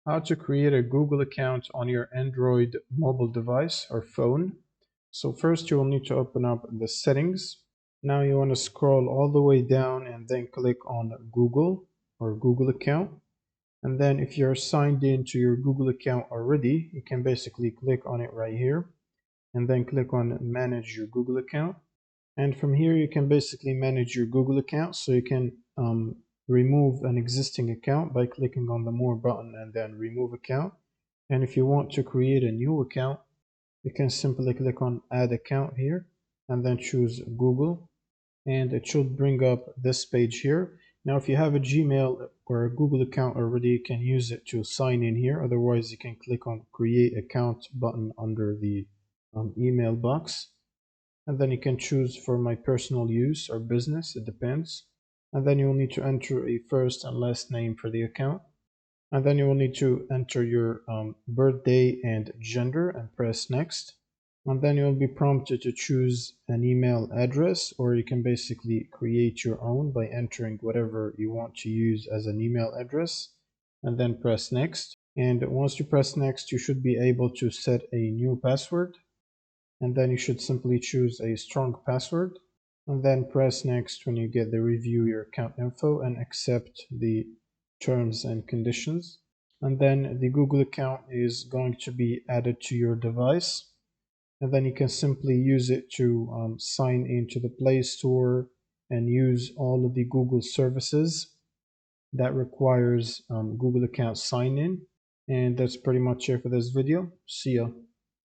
how to create a Google account on your Android mobile device or phone. So first you will need to open up the settings. Now you want to scroll all the way down and then click on Google or Google account. And then if you're signed in to your Google account already, you can basically click on it right here and then click on manage your Google account. And from here you can basically manage your Google account, so you can remove an existing account by clicking on the more button and then remove account. And if you want to create a new account, you can simply click on add account here and then choose Google, and it should bring up this page here. Now if you have a Gmail or a Google account already, you can use it to sign in here. Otherwise you can click on create account button under the email box, and then you can choose for my personal use or business, it depends. And then you will need to enter a first and last name for the account, and then you will need to enter your birthday and gender and press next. And then you will be prompted to choose an email address, or you can basically create your own by entering whatever you want to use as an email address, and then press next. And once you press next, you should be able to set a new password, and then you should simply choose a strong password and then press next when you get the review your account info and accept the terms and conditions. And then the Google account is going to be added to your device, and then you can simply use it to sign into the Play Store and use all of the Google services that requires Google account sign in. And that's pretty much it for this video. See ya.